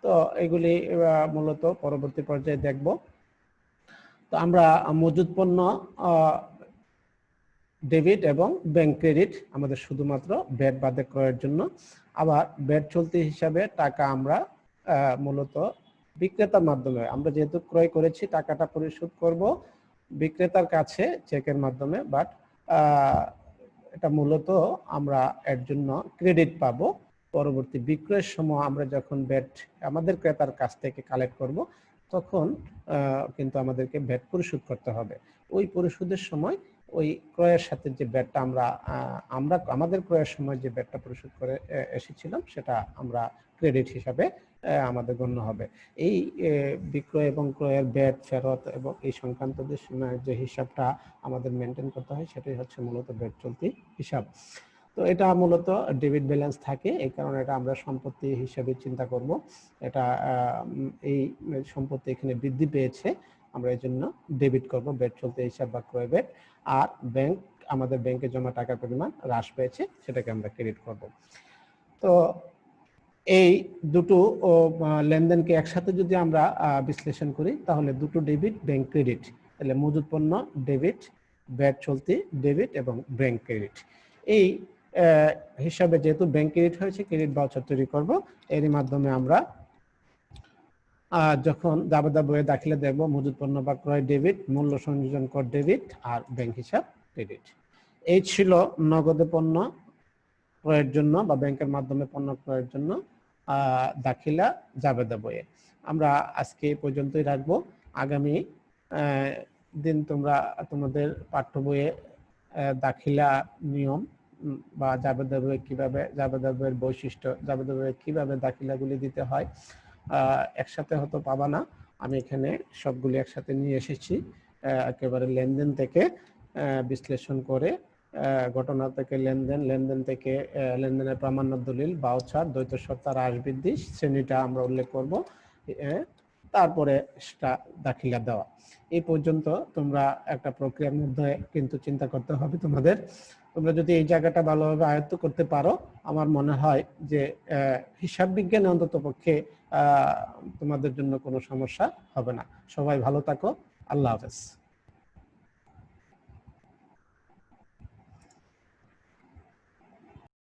তো এগুলি মূলত পরবর্তী পর্যায়ে দেখব। তো আমরা মজুদ পণ্য ডেবিট এবং ব্যাংক ক্রেডিট আমাদের শুধুমাত্র ভ্যাট বাদে ক্রয়ের জন্য। আবার ভ্যাট চলতি হিসাবে টাকা আমরা মূলত বিক্রেতার মাধ্যমে, আমরা যেহেতু ক্রয় করেছি টাকাটা পরিশোধ করব বিক্রেতার কাছে চেকের মাধ্যমে, বাট এটা মূলত আমরা এর জন্য ক্রেডিট পাবো। পরবর্তী বিক্রয়ের সময় আমরা যখন ভ্যাট আমাদের ক্রেতার কাছ থেকে কালেক্ট করব, তখন কিন্তু আমাদেরকে ভ্যাট পরিশোধ করতে হবে। ওই পরিশোধের সময় ওই ক্রয়ের সাথে যে ভ্যাটটা আমরা আমাদের ক্রয়ের সময় যে ভ্যাটটা পরিশোধ করে এসেছিলাম, সেটা আমরা ক্রেডিট হিসাবে আমাদের গণ্য হবে। এই বিক্রয় এবং ক্রয়ের ভ্যাট ফেরত এবং এই সংক্রান্ত যে হিসাবটা আমাদের মেনটেন করতে হয়, সেটাই হচ্ছে মূলত ভ্যাট চলতি হিসাব। তো এটা মূলত ডেবিট ব্যালেন্স থাকে, এই কারণে এটা আমরা সম্পত্তি হিসেবে চিন্তা করব। এটা এই সম্পত্তি এখানে বৃদ্ধি পেয়েছে, আমরা এই জন্য ডেবিট করব ভ্যাট চলতি হিসাব বা ক্রয় ভ্যাট। আর ব্যাংক আমাদের ব্যাংকে জমা টাকার পরিমাণ হ্রাস পেয়েছে, সেটাকে আমরা ক্রেডিট করব। তো এই দুটো লেনদেনকে একসাথে যদি আমরা বিশ্লেষণ করি, তাহলে দুটো ডেবিট ব্যাংক ক্রেডিট, তাহলে মজুদ পণ্য ডেবিট, ভ্যাট চলতি ডেবিট এবং ব্যাংক ক্রেডিট। এই হিসাবে যেহেতু ব্যাংক ক্রেডিট হয়েছে, ক্রেডিট ভাউচার তৈরি করব। এরই মাধ্যমে আমরা যখন জাবেদা বইয়ে দাখিলে দেখব মজুদ পণ্য বা ক্রয় ডেবিট, মূল্য সংযোজন কর ডেবিট আর ব্যাংক হিসাব ক্রেডিট। এই ছিল নগদে পণ্য ক্রয়ের জন্য বা ব্যাংকের মাধ্যমে পণ্য ক্রয়ের জন্য দাখিলা জাবেদা বইয়ে। আমরা আজকে এই পর্যন্তই রাখবো। আগামী দিন তোমরা তোমাদের পাঠ্য বইয়ে দাখিলা নিয়ম বা জাবেদা বইয়ে কিভাবে, জাবেদা বইয়ের বৈশিষ্ট্য, জাবেদা বইয়ে কিভাবে দাখিলাগুলি দিতে হয় একসাথে হয়তো পাবা না। আমি এখানে সবগুলি একসাথে নিয়ে এসেছি, একেবারে লেনদেন থেকে বিশ্লেষণ করে ঘটনা থেকে লেনদেন, লেনদেন থেকে লেনদেনের প্রামাণ্য দলিল, ভাউচার, দ্বৈত শর্ত, হ্রাস বৃদ্ধি শ্রেণীটা আমরা উল্লেখ করব। তারপরে সেটা দাখিলা দেওয়া। এই পর্যন্ত তোমরা একটা প্রক্রিয়ার মধ্যে কিন্তু চিন্তা করতে হবে তোমাদের। তোমরা যদি এই জায়গাটা ভালোভাবে আয়ত্ত করতে পারো, আমার মনে হয় যে হিসাব বিজ্ঞানে অন্তত পক্ষে তোমাদের জন্য কোনো সমস্যা হবে না। সবাই ভালো থাকো। আল্লাহ হাফেজ।